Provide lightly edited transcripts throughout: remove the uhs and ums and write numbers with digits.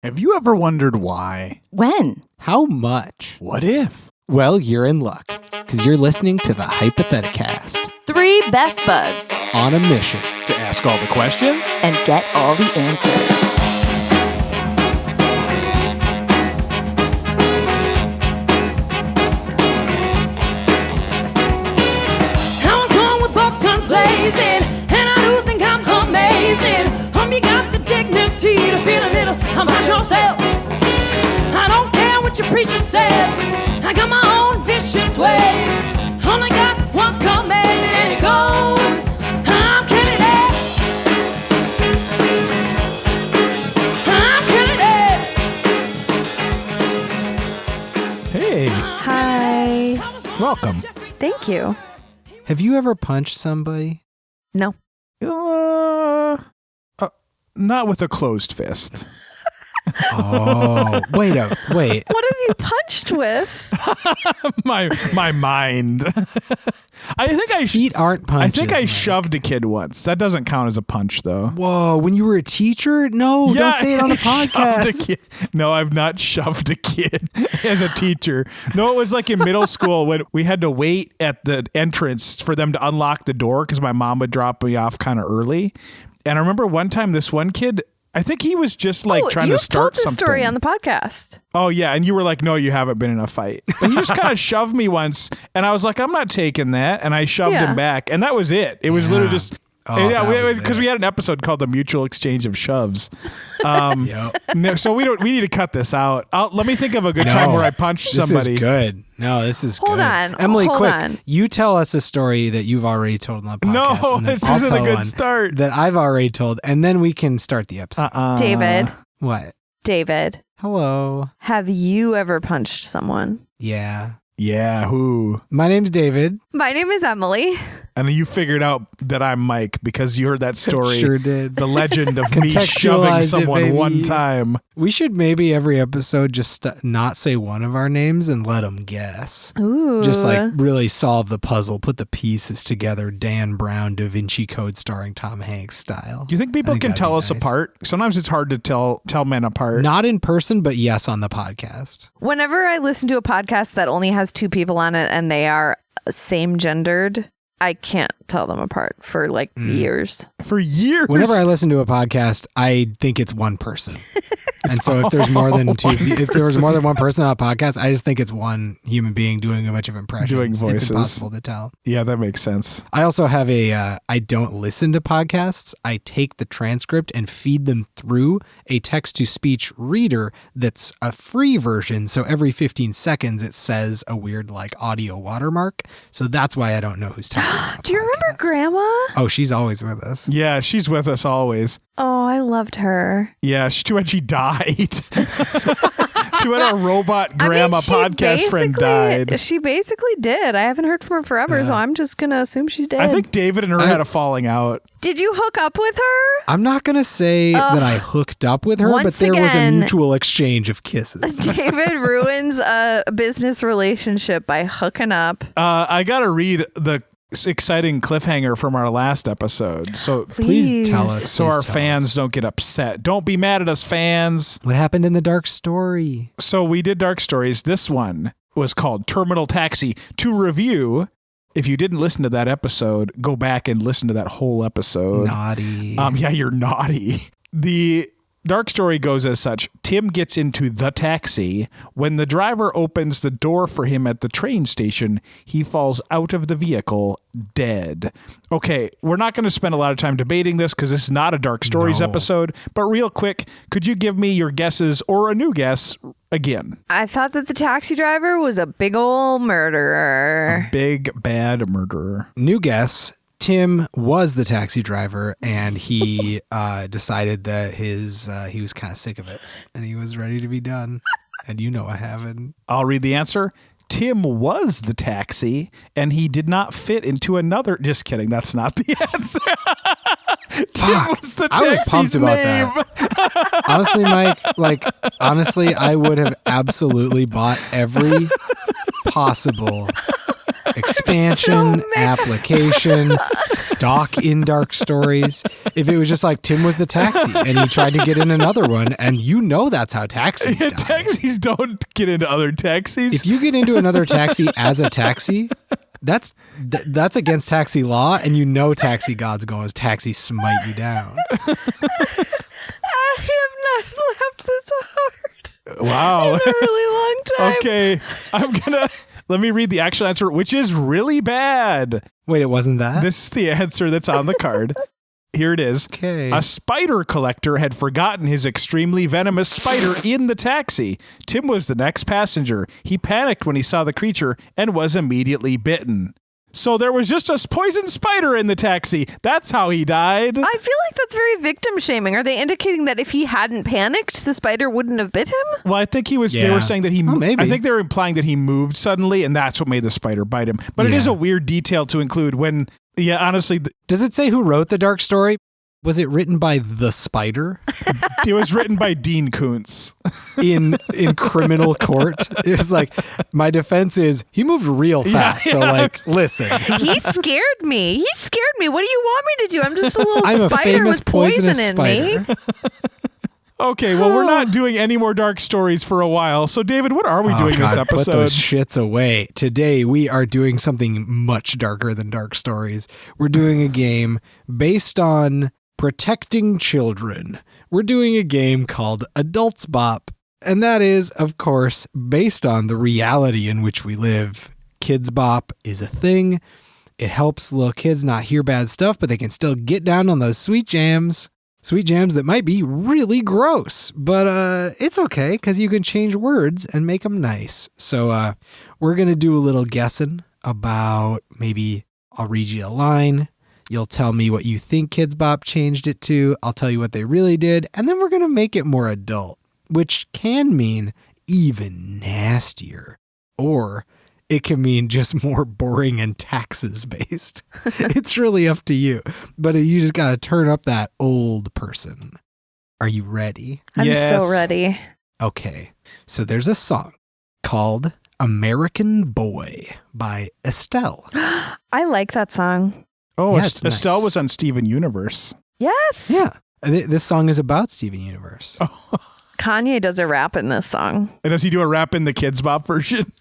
Have you ever wondered why? When? How much? What if? Well, you're in luck, because you're listening to the Hypotheticast. 3 best buds. On a mission. To ask all the questions? And get all the answers. I was born with both guns blazing, and I do think I'm amazing. You got the dignity to feel a little about yourself. I don't care what your preacher says. I got my own vicious ways. Only got one commandment and it goes, I'm killing it. I'm killing it. Hey, Hi. welcome. Thank you. Have you ever punched somebody? No. Not with a closed fist. Oh, wait. What have you punched with? my mind. I think Feet aren't punches. I think I Mike. shoved a kid once. That doesn't count as a punch, though. Whoa, when you were a teacher? No, don't say it on the I shoved a podcast. kid. No, I've not shoved a kid as a teacher. No, it was like in middle school when we had to wait at the entrance for them to unlock the door because my mom would drop me off kind of early. And I remember one time this one kid, I think he was just like trying to start you told something. the story on the podcast. Oh, yeah. And you were like, no, you haven't been in a fight. But he just kind of shoved me once. And I was like, I'm not taking that. And I shoved him back. And that was it. It was literally just. Oh, because we had an episode called The Mutual Exchange of Shoves. Yep. No, so we need to cut this out. Let me think of a good time where I punched somebody. This is good. No, this is Hold good. on. Emily, Hold quick. on. You tell us a story that you've already told on the podcast. No, and then this I'll isn't a tell good one start. That I've already told, and then we can start the episode. David. What? David. Hello. Have you ever punched someone? Yeah. Yeah, who? My name's David. My name is Emily. And you figured out that I'm Mike because you heard that story. Sure did. The legend of me shoving Contextualized it, someone baby. one time. We should maybe every episode just not say one of our names and let them guess. Ooh. Just like really solve the puzzle, put the pieces together, Dan Brown, Da Vinci Code starring Tom Hanks style. Do you think people can tell us nice. apart? Sometimes it's hard to tell men apart. Not in person, but yes on the podcast. Whenever I listen to a podcast that only has 2 people on it and they are same gendered, I can't tell them apart for like years. For years. Whenever I listen to a podcast, I think it's one person. And so if there's more than one person on a podcast, I just think it's one human being doing a bunch of impressions. Doing voices. It's impossible to tell. Yeah, that makes sense. I also have I don't listen to podcasts. I take the transcript and feed them through a text-to-speech reader that's a free version. So every 15 seconds, it says a weird like audio watermark. So that's why I don't know who's talking about. Do you remember Grandma? Oh, she's always with us. Yeah, she's with us always. Oh, I loved her. Yeah, too bad she died. Too bad our robot grandma podcast friend died. She basically did. I haven't heard from her forever, so I'm just going to assume she's dead. I think David and her had a falling out. Did you hook up with her? I'm not going to say that I hooked up with her, but Once there was a again, mutual exchange of kisses. David ruins a business relationship by hooking up. I got to read the exciting cliffhanger from our last episode. So Please tell us. So please our tell fans us. don't get upset. Don't be mad at us, fans. What happened in the dark story? So we did Dark Stories. This one was called Terminal Taxi. To review, if you didn't listen to that episode, go back and listen to that whole episode. Naughty. Yeah, you're naughty. The Dark Story goes as such. Tim gets into the taxi. When the driver opens the door for him at the train station, he falls out of the vehicle dead. Okay, we're not going to spend a lot of time debating this because this is not a Dark Stories episode. But real quick, could you give me your guesses or a new guess again? I thought that the taxi driver was a big ol' murderer. Big, bad murderer. New guess. Tim was the taxi driver, and he decided that he was kind of sick of it, and he was ready to be done. And you know what happened. I'll read the answer. Tim was the taxi, and he did not fit into another. Just kidding. That's not the answer. Tim was the I was taxi's pumped about name. that. Honestly, Mike, I would have absolutely bought every possible expansion, application, stock in dark stories. If it was just like Tim was the taxi and he tried to get in another one, and you know that's how taxis die. Taxis don't get into other taxis. If you get into another taxi as a taxi, that's against taxi law, and you know taxi gods going as taxi smite you down. I have not laughed this hard. Wow. In a really long time. Okay. Let me read the actual answer, which is really bad. Wait, it wasn't that? This is the answer that's on the card. Here it is. Okay. A spider collector had forgotten his extremely venomous spider in the taxi. Tim was the next passenger. He panicked when he saw the creature and was immediately bitten. So there was just a poison spider in the taxi. That's how he died. I feel like that's very victim shaming. Are they indicating that if he hadn't panicked, the spider wouldn't have bit him? Well, I think he was. They were saying that he. Maybe. I think they were implying that he moved suddenly, and that's what made the spider bite him. But it is a weird detail to include when. Yeah, honestly, Does it say who wrote the dark story? Was it written by the spider? it was written by Dean Koontz. in criminal court. It was like, my defense is he moved real fast. So like, listen. He scared me. What do you want me to do? I'm just a little I'm a spider famous with poison poisonous in me. spider. Okay, well, we're not doing any more dark stories for a while. So, David, what are we doing this episode? Put those shits away. Today, we are doing something much darker than dark stories. We're doing a game based on protecting children. We're doing a game called Adultz Bop. And that is, of course, based on the reality in which we live. Kidz Bop is a thing. It helps little kids not hear bad stuff, but they can still get down on those sweet jams. Sweet jams that might be really gross, but it's okay because you can change words and make them nice. So we're going to do a little guessing about, maybe I'll read you a line. You'll tell me what you think Kidz Bop changed it to. I'll tell you what they really did. And then we're going to make it more adult, which can mean even nastier. Or it can mean just more boring and taxes based. It's really up to you. But you just got to turn up that old person. Are you ready? I'm so ready. Okay. So there's a song called American Boy by Estelle. I like that song. Oh, Yeah, Estelle nice. was on Steven Universe. Yes. Yeah. This song is about Steven Universe. Kanye does a rap in this song. And does he do a rap in the Kidz Bop version?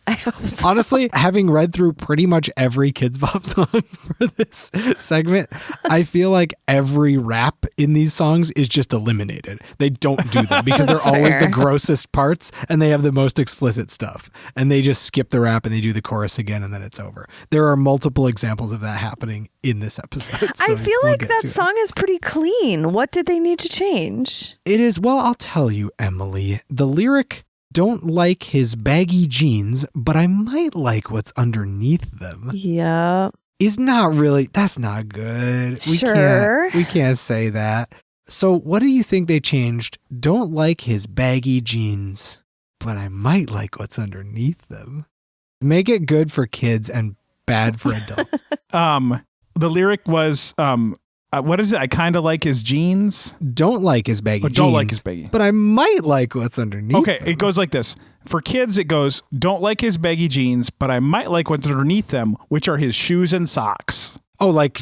I hope so. Honestly, having read through pretty much every Kidz Bop song for this segment, I feel like every rap in these songs is just eliminated. They don't do them because they're always the grossest parts and they have the most explicit stuff. And they just skip the rap and they do the chorus again and then it's over. There are multiple examples of that happening in this episode. So I feel we'll like get that to it. song is pretty clean. What did they need to change? It is, well, I'll tell you, Emily, the lyric, don't like his baggy jeans, but I might like what's underneath them, Yeah. is not really, that's not good. We can't say that. So what do you think they changed? Don't like his baggy jeans, but I might like what's underneath them. Make it good for kids and bad for adults. The lyric was, what is it? I kind of like his jeans. Don't like his baggy jeans. Don't like his baggy. But I might like what's underneath. Okay, them. it goes like this. For kids, it goes, don't like his baggy jeans, but I might like what's underneath them, which are his shoes and socks. Oh, like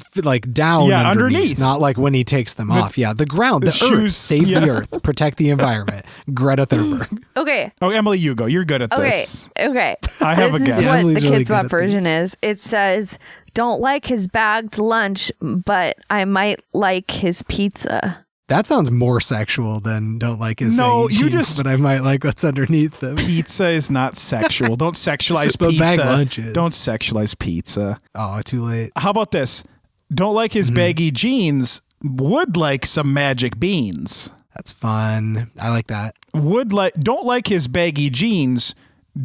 down Yeah, underneath. underneath. Not like when he takes them off. Yeah, the ground, the shoes, earth, save the earth, protect the environment. Greta Thunberg. Okay. Oh, Emily, you go. You're good at this. Okay. I have a This guess. is what Emily's the really Kidz good Bop at version these. is. It says, don't like his bagged lunch, but I might like his pizza. That sounds more sexual than don't like his No, baggy you jeans, just- but I might like what's underneath them. Pizza is not sexual. Don't sexualize But bag pizza. lunch is. Don't sexualize pizza. Oh, too late. How about this? Don't like his baggy jeans. Would like some magic beans. That's fun. I like that. Don't like his baggy jeans.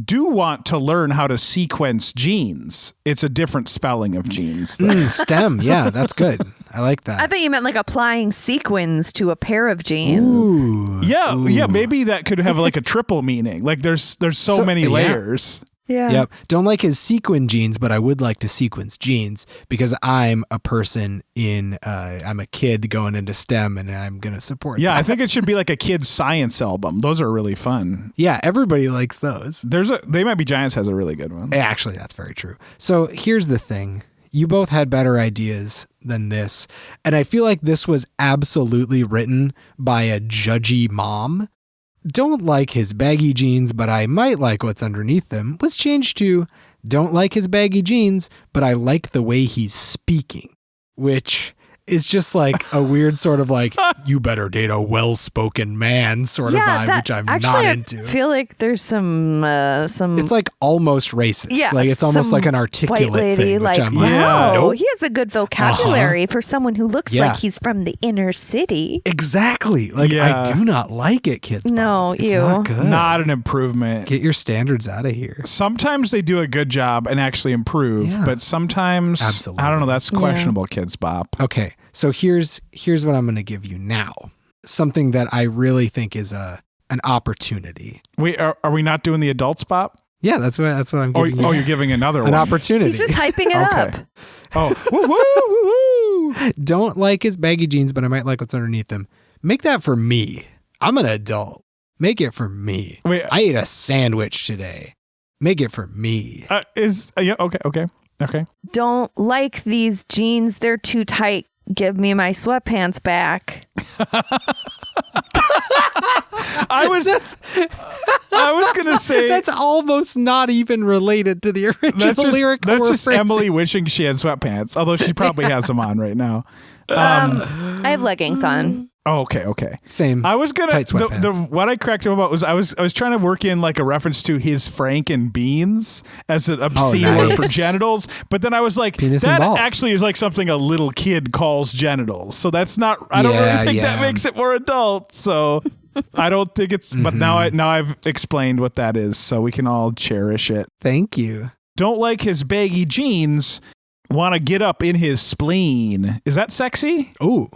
Do want to learn how to sequence jeans. It's a different spelling of jeans. STEM. Yeah, that's good. I like that. I thought you meant like applying sequins to a pair of jeans. Ooh. Yeah, maybe that could have like a triple meaning. Like there's so many yeah. layers. Yeah. Yep. Don't like his sequin jeans, but I would like to sequence jeans because I'm a person I'm a kid going into STEM and I'm going to support Yeah, that. I think it should be like a kid's science album. Those are really fun. Yeah, everybody likes those. They Might Be Giants has a really good one. Actually, that's very true. So here's the thing. You both had better ideas than this. And I feel like this was absolutely written by a judgy mom. Don't like his baggy jeans, but I might like what's underneath them was changed to don't like his baggy jeans, but I like the way he's speaking, which is just like a weird sort of like, you better date a well-spoken man sort of vibe, which I'm not into. I feel like there's some. It's like almost racist. Yeah, like it's almost some like an articulate white lady, thing, which like, I'm wow, nope. he has a good vocabulary for someone who looks Yeah. like he's from the inner city. Exactly. Like Yeah. I do not like it, Kidz Bop. No, it's ew. not good. Not an improvement. Get your standards out of here. Sometimes they do a good job and actually improve, Yeah. but sometimes Absolutely. I don't know. That's questionable, Kidz Bop. Okay, so here's what I'm going to give you now. Something that I really think is an opportunity. Wait, are we not doing the Adultz Bop? Yeah, that's what I'm giving you. You're giving another an one. opportunity. He's just hyping it up. Oh, woo, woo, woo, woo. Don't like his baggy jeans, but I might like what's underneath them. Make that for me. I'm an adult. Make it for me. Wait. I ate a sandwich today. Make it for me. Yeah, okay. Don't like these jeans. They're too tight. Give me my sweatpants back. I was gonna say That's almost not even related to the original lyric. that's or just phrasing. Emily wishing she had sweatpants, although she probably has them on right now. I have leggings on. Oh, okay. Same. I was gonna Tight sweatpants. what I cracked him about was I was trying to work in like a reference to his Frank and Beans as an obscene word for nice. genitals, but then I was like, Penis and that balls. actually is like something a little kid calls genitals, so that's not. I don't really think that makes it more adult. So I don't think it's. But now I've explained what that is, so we can all cherish it. Thank you. Don't like his baggy jeans. Want to get up in his spleen. Is that sexy? Oh,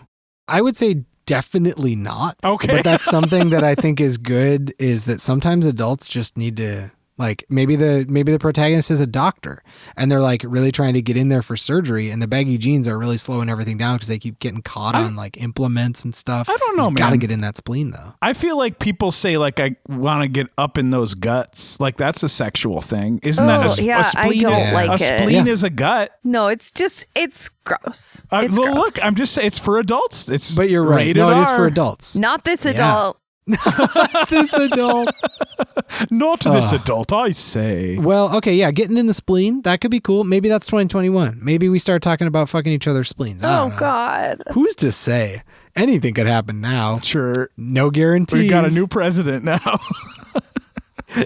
I would say definitely not. Okay. But that's something that I think is good is that sometimes adults just need to like maybe the protagonist is a doctor and they're like really trying to get in there for surgery and the baggy jeans are really slowing everything down because they keep getting caught on like implements and stuff. I don't know, man. Got to get in that spleen though. I feel like people say like I want to get up in those guts. Like that's a sexual thing. Isn't that a spleen? I don't like a it. spleen is a gut. No, it's gross. It's Well, gross. look, I'm just saying it's for adults. It's But you're right. rated No, it is R. for adults. Not this adult. This adult. Not this adult, I say. Well, okay, yeah, getting in the spleen, that could be cool. Maybe that's 2021. Maybe we start talking about fucking each other's spleens. I Oh don't know. God. Who's to say? Anything could happen now. Sure. No guarantees. We got a new president now.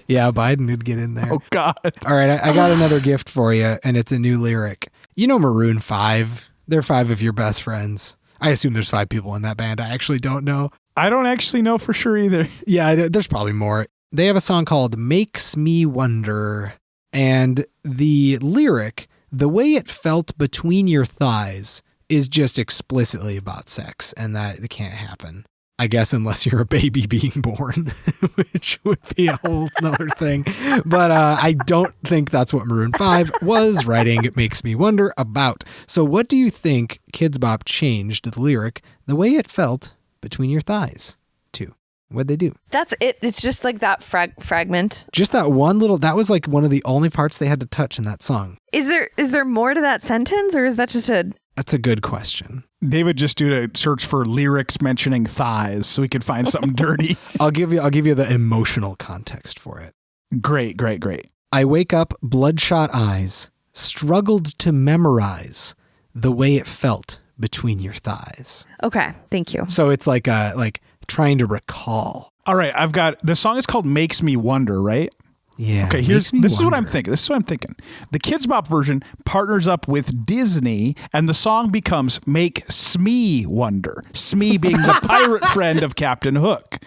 Yeah, Biden would get in there. Oh God. All right, I got another gift for you, and it's a new lyric. You know Maroon 5? They're 5 of your best friends. I assume there's 5 people in that band. I actually don't know. I don't actually know for sure either. Yeah, there's probably more. They have a song called Makes Me Wonder, and the lyric, the way it felt between your thighs, is just explicitly about sex, and that it can't happen. I guess unless you're a baby being born, which would be a whole nother thing. But I don't think that's what Maroon 5 was writing It Makes Me Wonder about. So what do you think Kidz Bop changed the lyric, the way it felt between your thighs, to? What'd they do? That's it. It's just like that fragment. Just that one little, that was like one of the only parts they had to touch in that song. Is there more to that sentence, or is that just a? That's a good question. David just do a search for lyrics mentioning thighs so we could find something dirty. I'll give you the emotional context for it. Great. I wake up, bloodshot eyes, struggled to memorize the way it felt between your thighs. Okay, thank you. So it's like trying to recall. All right, I've got the song is called Makes Me Wonder, right? Yeah. Okay, this is what I'm thinking. The Kidz Bop version partners up with Disney, and the song becomes Make Smee Wonder. Smee being the pirate friend of Captain Hook.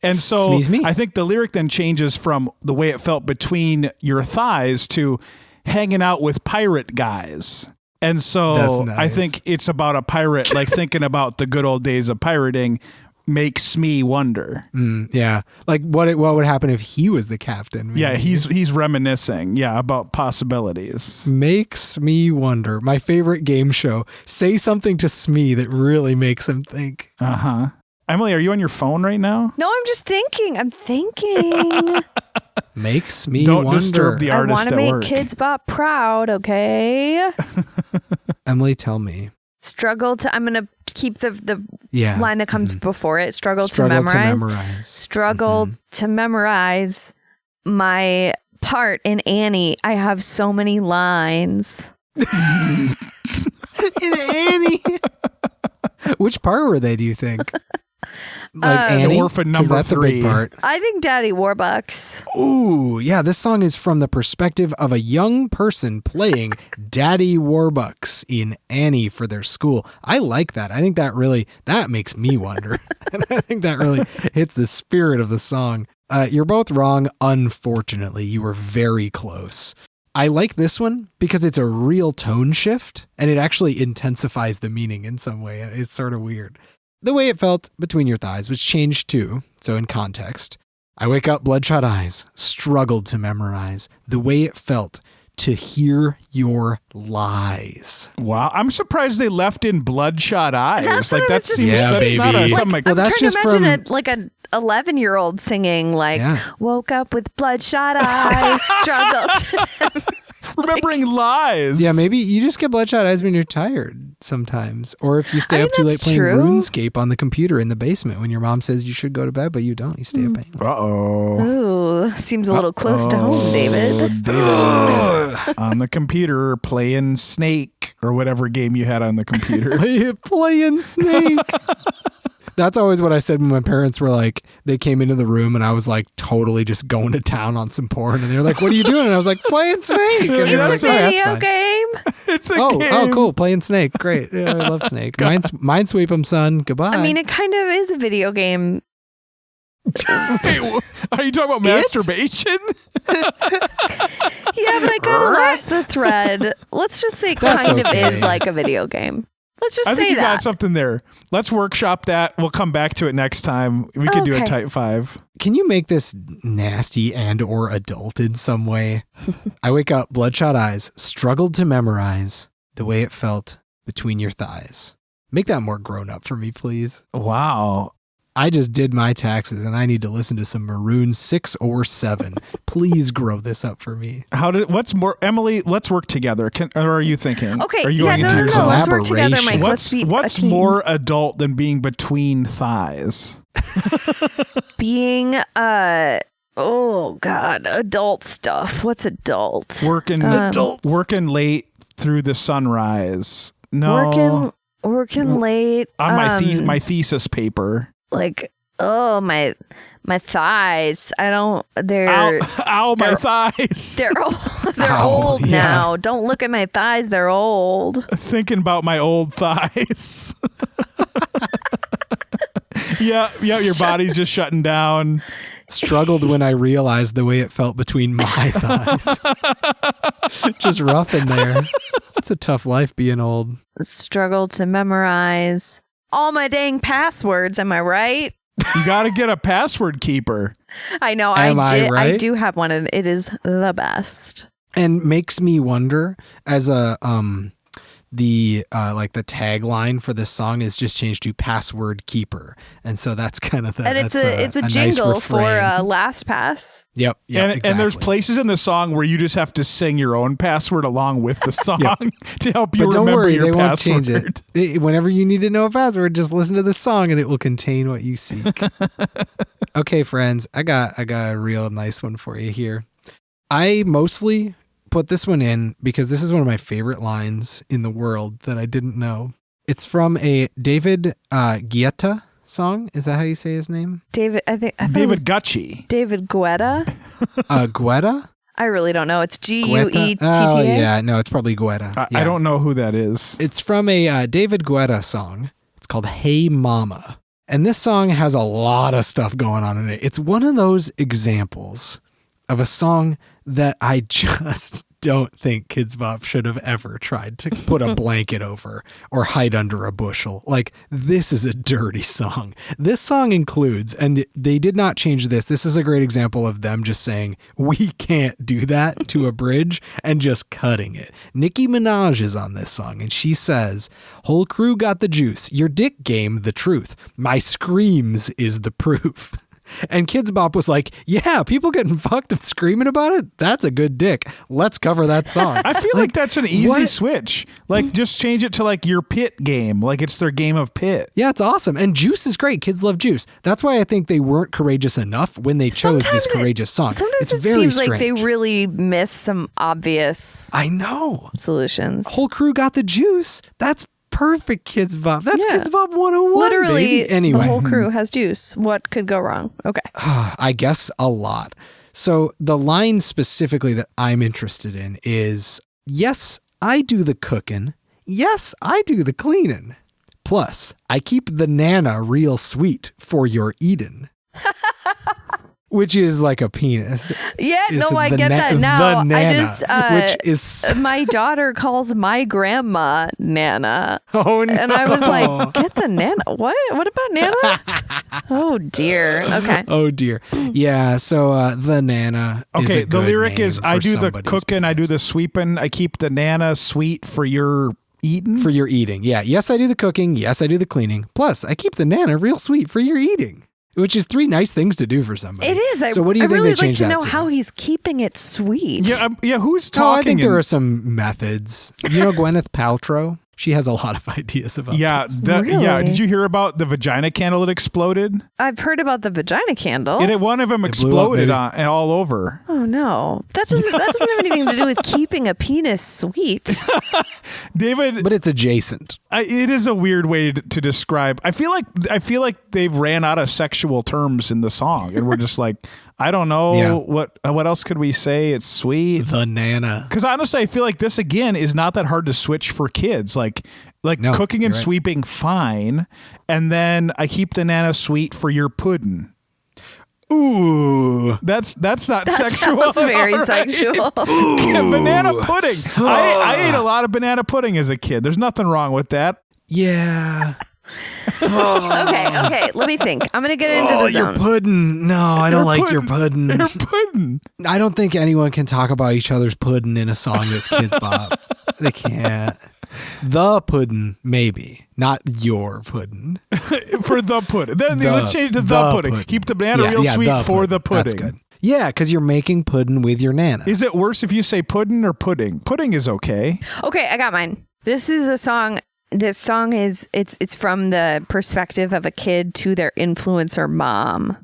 And so Smee's me. I think the lyric then changes from the way it felt between your thighs to hanging out with pirate guys. And so That's nice. I think it's about a pirate, like thinking about the good old days of pirating, make Smee wonder. Yeah. Like what would happen if he was the captain? Maybe? Yeah, he's reminiscing, about possibilities. Makes me wonder. My favorite game show. Say something to Smee that really makes him think. Uh-huh. Emily, are you on your phone right now? No, I'm just thinking. I'm thinking. Makes me Don't wonder. disturb the I want artist to at make work. Kidz Bop proud, okay? Emily, tell me. I'm going to keep the line that comes before it. Struggle to memorize. Struggle to memorize my part in Annie. I have so many lines. In Annie. Which part were they, do you think? Like Annie? The orphan number that's 3. a big part. I think Daddy Warbucks. Ooh, yeah, this song is from the perspective of a young person playing Daddy Warbucks in Annie for their school. I like that. I think that makes me wonder. And I think that really hits the spirit of the song. You're both wrong, unfortunately. You were very close. I like this one because it's a real tone shift and it actually intensifies the meaning in some way. It's sort of weird. The way it felt between your thighs was changed too. So in context, I wake up, bloodshot eyes, struggled to memorize the way it felt to hear your lies. Wow, I'm surprised they left in bloodshot eyes. That's like what I that was just seems that's thinking. not Yeah, baby. something like, Well, that's I'm trying just to imagine like an 11-year-old singing woke up with bloodshot eyes, struggled. remembering lies. Yeah, maybe you just get bloodshot eyes when you're tired sometimes. Or if you stay up too late playing RuneScape on the computer in the basement when your mom says you should go to bed, but you don't. You stay up. Uh-oh. Ooh, seems a little close to home, David. David. On the computer playing Snake or whatever game you had on the computer. Playing Snake. That's always what I said when my parents were like, they came into the room and I was like totally just going to town on some porn. And they were like, what are you doing? And I was like, playing Snake. And they were It's like, a "Oh, that's video fine." game. It's a Oh, game. oh, cool. Playing Snake. Great. Yeah, I love Snake. Minesweep 'em, son. Goodbye. I mean, it kind of is a video game. Wait, are you talking about masturbation? Yeah, but I kind of lost the thread. Let's just say That's kind of okay. is like a video game. Let's just I think say you got that. something there. Let's workshop that. We'll come back to it next time. We could do a Okay. type 5. Can you make this nasty and or adult in some way? I wake up, bloodshot eyes, struggled to memorize the way it felt between your thighs. Make that more grown up for me, please. Wow. I just did my taxes and I need to listen to some Maroon 6 or 7. Please grow this up for me. What's more, Emily, let's work together. Or are you thinking? Okay, Are you yeah, going into no, your no, let's work together, collaboration? Mike. Let's be What's a team. more adult than being between thighs? Being oh god, adult stuff. What's adult? Working late through the sunrise. No. Working late On my thesis paper. like my thighs. I don't. They're Ow, my thighs. they're Ow, old yeah. now. Don't look at my thighs. They're old. Thinking about my old thighs. Yeah, your body's just shutting down. Struggled when I realized the way it felt between my thighs. Just rough in there. It's a tough life being old. Struggle to memorize all my dang passwords. Am I right? You got to get a password keeper. I know. Am I I right? do have one, and it is the best. And makes me wonder, as a the tagline for this song is just changed to password keeper, and so that's kind of the And it's a nice jingle for refrain. LastPass. Yep, And there's exactly. places in the song where you just have to sing your own password along with the song to help you But don't remember worry, your they won't password. change it. Whenever you need to know a password, just listen to the song and it will contain what you seek. Okay, friends, I got a real nice one for you here. I mostly put this one in because this is one of my favorite lines in the world that I didn't know. It's from a David Guetta song. Is that how you say his name? David, I thought it David was Gucci. David Guetta. Guetta? I really don't know. It's Guetta? Guetta. Oh, yeah. No, it's probably Guetta. I don't know who that is. It's from a David Guetta song. It's called Hey Mama. And this song has a lot of stuff going on in it. It's one of those examples of a song that I just don't think Kidz Bop should have ever tried to put a blanket over or hide under a bushel. Like, this is a dirty song. This song includes, and they did not change this. This is a great example of them just saying, we can't do that to a bridge and just cutting it. Nicki Minaj is on this song and she says, whole crew got the juice. Your dick game, the truth. My screams is the proof. And Kidz Bop was like, yeah, people getting fucked and screaming about it, that's a good dick. Let's cover that song. I feel like that's an easy switch. Like, just change it to like your pit game. Like, it's their game of pit. Yeah, it's awesome. And Juice is great. Kids love Juice. That's why I think they weren't courageous enough when they chose this courageous song. Sometimes it very seems strange. like they really miss some obvious solutions. Whole crew got the juice. That's perfect Kidz Bop. That's Kidz Bop 101. Literally, baby. Anyway. The whole crew has juice. What could go wrong? Okay. I guess a lot. So the line specifically that I'm interested in is, yes, I do the cooking. Yes, I do the cleaning. Plus, I keep the nana real sweet for your eating. Which is like a penis. Yeah, no, I get that now. The Nana, I just, which is my daughter calls my grandma Nana. Oh no! And I was like, get the Nana. What? What about Nana? Oh dear. Okay. Oh dear. Yeah. So the Nana. Okay. Is the lyric is, I do the cooking, penis. I do the sweeping, I keep the Nana sweet for your eating. For your eating. Yeah. Yes, I do the cooking. Yes, I do the cleaning. Plus, I keep the Nana real sweet for your eating. Which is 3 nice things to do for somebody. It is. So what do you think really they changed like to that know how he's keeping it sweet. Yeah. Who's talking? I think there are some methods. You know Gwyneth Paltrow? She has a lot of ideas about this. Really? Yeah. Did you hear about the vagina candle that exploded? I've heard about the vagina candle. One of them exploded all over. Oh no, that doesn't have anything to do with keeping a penis sweet, David. But it's adjacent. It is a weird way to describe. I feel like they've ran out of sexual terms in the song, and we're just like, I don't know what else could we say? It's sweet. The Nana. Because honestly, I feel like this again is not that hard to switch for kids. Like cooking and sweeping, fine, and then I keep the Nana sweet for your pudding. Ooh, that's not sexual. That's very sexual. Banana pudding. I ate a lot of banana pudding as a kid. There's nothing wrong with that. Yeah. Okay. Let me think. I'm gonna get into the zone. Your pudding. No, I don't like your pudding. Your pudding. I don't think anyone can talk about each other's pudding in a song that's Kidz Bop. They can't. The pudding, maybe. Not your pudding. For the pudding. Then let's change to the pudding. Keep the banana real sweet for the pudding. That's good. Yeah, because you're making pudding with your Nana. Is it worse if you say pudding or pudding? Pudding is okay. Okay, I got mine. This is a song. This song is it's from the perspective of a kid to their influencer mom.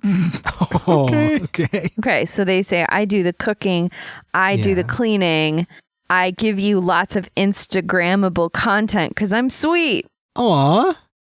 Okay. So they say, I do the cooking, I do the cleaning, I give you lots of Instagrammable content because I'm sweet. Aw,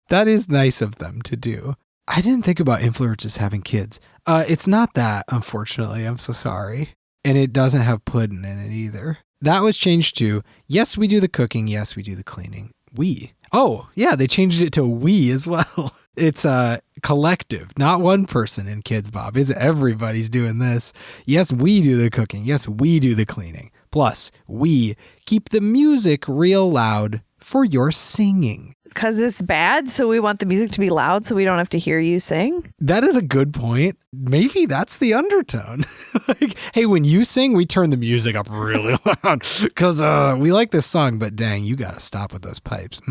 that is nice of them to do. I didn't think about influencers having kids. It's not that, unfortunately. I'm so sorry. And it doesn't have pudding in it either. That was changed to, yes, we do the cooking, yes, we do the cleaning. We. Oh, yeah, they changed it to we as well. It's a collective, not one person in Kidz Bop. It's everybody's doing this. Yes, we do the cooking. Yes, we do the cleaning. Plus, we keep the music real loud for your singing. Because it's bad, so we want the music to be loud so we don't have to hear you sing? That is a good point. Maybe that's the undertone. Like, hey, when you sing, we turn the music up really loud because we like this song, but dang, you got to stop with those pipes.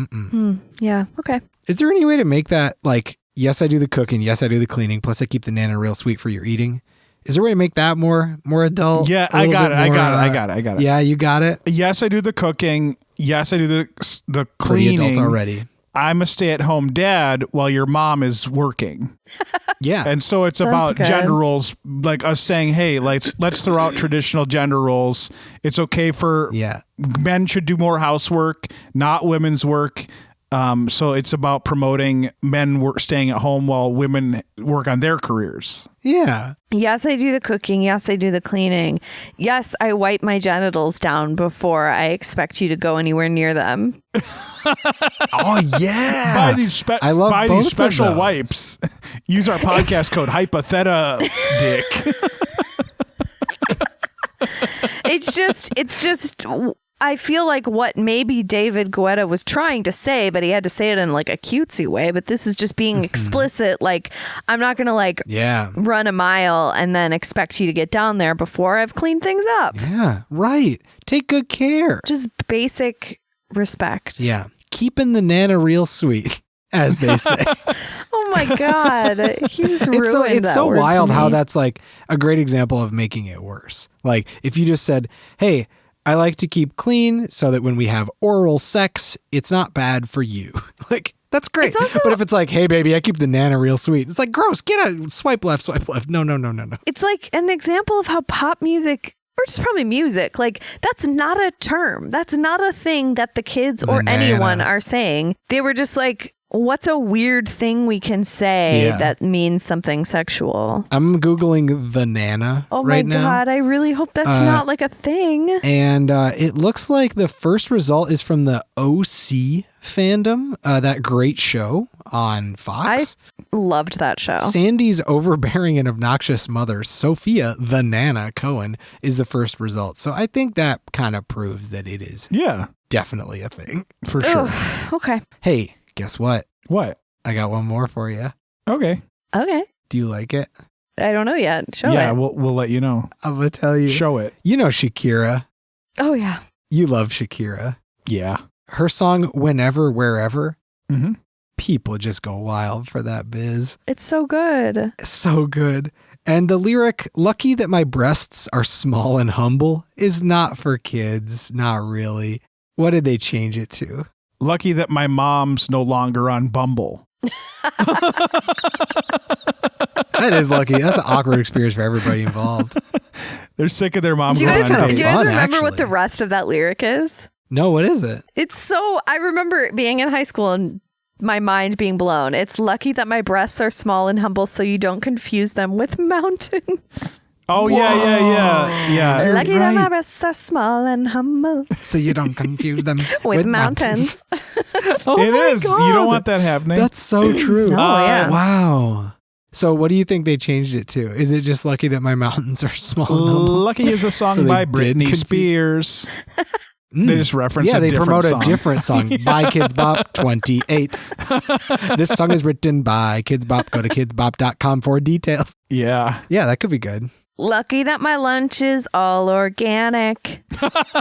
Yeah, okay. Is there any way to make that like, yes, I do the cooking, yes, I do the cleaning, plus I keep the Nana real sweet for your eating? Is there a way to make that more adult? Yeah, I got it. Yeah, you got it? Yes, I do the cooking. Yes, I do the cleaning. Pretty adult already. I'm a stay-at-home dad while your mom is working. Yeah. And so it's about gender roles, like us saying, hey, let's throw out traditional gender roles. It's okay for men should do more housework, not women's work. So it's about promoting men staying at home while women work on their careers. Yeah. Yes, I do the cooking. Yes, I do the cleaning. Yes, I wipe my genitals down before I expect you to go anywhere near them. Oh, yeah. Buy these special wipes. Use our podcast code Hypotheta Dick. It's just. I feel like what maybe David Guetta was trying to say, but he had to say it in like a cutesy way. But this is just being explicit. Like, I'm not going to run a mile and then expect you to get down there before I've cleaned things up. Yeah, right. Take good care. Just basic respect. Yeah. Keeping the Nana real sweet, as they say. Oh my God. He's ruined It's that so word wild for me. how that's like a great example of making it worse. Like if you just said, hey, I like to keep clean so that when we have oral sex, it's not bad for you. Like, that's great. It's also, but if it's like, hey, baby, I keep the Nana real sweet, it's like, gross. Get a swipe left, swipe left. No. It's like an example of how pop music, or just probably music, like that's not a term. That's not a thing that the kids or anyone are saying. They were just like, what's a weird thing we can say that means something sexual? I'm Googling the Nana right now. Oh my God, I really hope that's not like a thing. And it looks like the first result is from the OC fandom, that great show on Fox. I loved that show. Sandy's overbearing and obnoxious mother, Sophia the Nana Cohen, is the first result. So I think that kind of proves that it is definitely a thing. For sure. Okay. Hey, guess what? What? I got one more for you. Okay. Do you like it? I don't know yet. Show it. Yeah, we'll let you know. I'm going to tell you. Show it. You know Shakira. Oh, yeah. You love Shakira. Yeah. Her song, Whenever, Wherever. Mm-hmm. People just go wild for that biz. It's so good. So good. And the lyric, lucky that my breasts are small and humble, is not for kids. Not really. What did they change it to? Lucky that my mom's no longer on Bumble. That is lucky. That's an awkward experience for everybody involved. They're sick of their mom Do you going guys, on do dates. you guys remember actually. what the rest of that lyric is? No, what is it? It's so, I remember being in high school and my mind being blown. It's lucky that my breasts are small and humble so you don't confuse them with mountains. Oh, yeah. Lucky that my breasts are small and humble. So you don't confuse them with mountains. Oh it is. God. You don't want that happening. That's so true. Yeah. Wow. So what do you think they changed it to? Is it just lucky that my mountains are small and humble? Lucky is a song So by they did Britney Spears. They just reference they promote song. a different song by Kidz Bop 28. This song is written by Kidz Bop. Go to kidzbop.com for details. Yeah. Yeah, that could be good. Lucky that my lunch is all organic.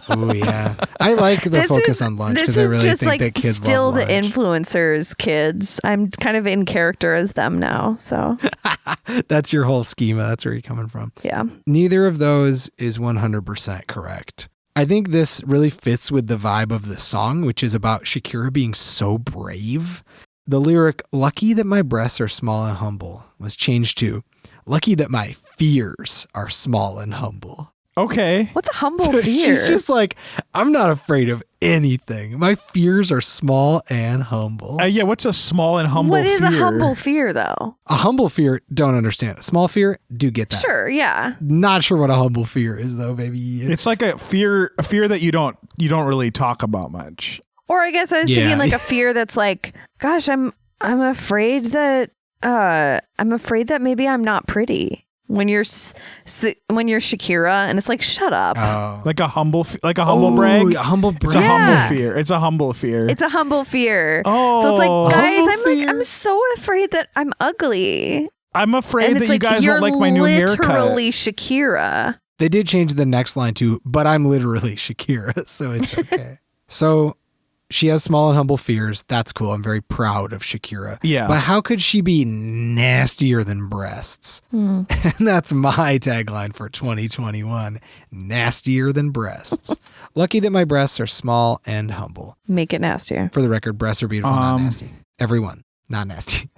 Oh, yeah. I like the focus on lunch because I really think that kids still love lunch. the influencers, kids. I'm kind of in character as them now, so. That's your whole schema. That's where you're coming from. Yeah. Neither of those is 100% correct. I think this really fits with the vibe of the song, which is about Shakira being so brave. The lyric, lucky that my breasts are small and humble, was changed to, lucky that my fears are small and humble. Okay. What's a humble So fear? she's just like, I'm not afraid of anything. My fears are small and humble. Yeah, what's a small and humble fear? What is a humble fear, though? A humble fear, don't understand. A small fear, do get that. Sure, yeah. Not sure what a humble fear is, though, baby. It's like a fear that you don't really talk about much. Or I guess I was thinking like a fear that's like, gosh, I'm afraid that maybe I'm not pretty. When you're Shakira and it's like, shut up. Like a humble brag. A humble brag. It's a humble fear. It's a humble fear. It's a humble fear. Oh, so it's like, guys, fear. I'm so afraid that I'm ugly. I'm afraid And that it's you like, guys you're don't like my new haircut. literally Shakira. They did change the next line to, but I'm literally Shakira, so it's okay. So she has small and humble fears. That's cool. I'm very proud of Shakira. Yeah. But how could she be nastier than breasts? And that's my tagline for 2021. Nastier than breasts. Lucky that my breasts are small and humble. Make it nastier. For the record, breasts are beautiful, not nasty. Everyone, not nasty.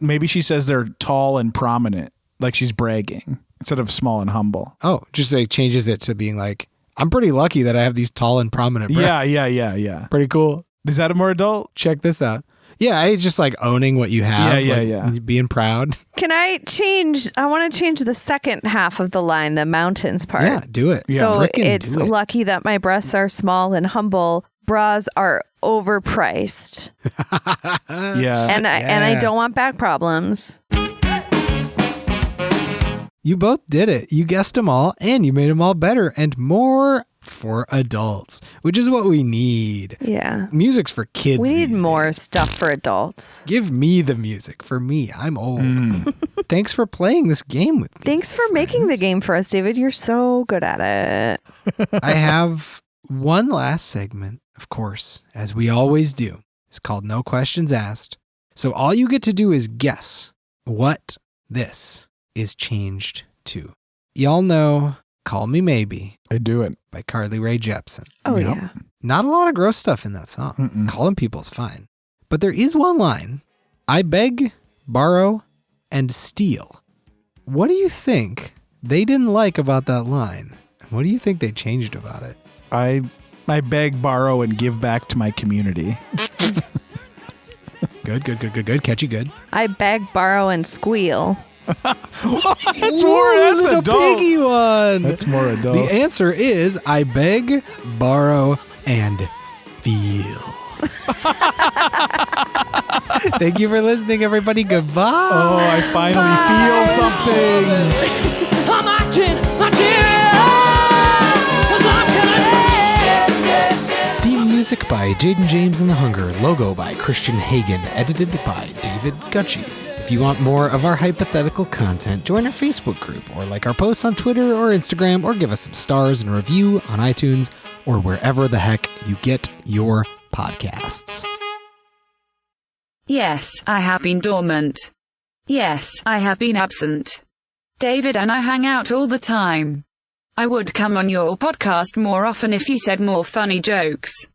Maybe she says they're tall and prominent, like she's bragging, instead of small and humble. Oh, just like changes it to being like, I'm pretty lucky that I have these tall and prominent breasts. Yeah. Pretty cool. Is that a more adult? Check this out. Yeah, it's just like owning what you have. Yeah. Being proud. Can I change? I want to change the second half of the line, the mountains part. Yeah, do it. So Frickin' it's do it. lucky that my breasts are small and humble. Bras are overpriced. Yeah. And I don't want back problems. You both did it. You guessed them all, and you made them all better and more for adults, which is what we need. Yeah. Music's for kids. We need more days. stuff for adults. Give me the music. For me, I'm old. Thanks for playing this game with me. Thanks for making the game for us, David. You're so good at it. I have one last segment, of course, as we always do. It's called No Questions Asked. So all you get to do is guess what this is changed to. Y'all know Call Me Maybe. I do it. By Carly Rae Jepsen. Oh, yeah. Not a lot of gross stuff in that song. Calling people's fine. But there is one line. I beg, borrow, and steal. What do you think they didn't like about that line? What do you think they changed about it? I beg, borrow, and give back to my community. Good. Catchy, good. I beg, borrow, and squeal. That's a adult. Piggy one. That's more adult. The answer is I beg, borrow, and feel. Thank you for listening, everybody. Goodbye. Oh, I finally feel something. I'm marching. Theme music by Jaden James and the Hunger. Logo by Christian Hagen. Edited by David Gutchie. If you want more of our hypothetical content, join our Facebook group or like our posts on Twitter or Instagram or give us some stars and a review on iTunes or wherever the heck you get your podcasts. Yes, I have been dormant. Yes, I have been absent. David and I hang out all the time. I would come on your podcast more often if you said more funny jokes.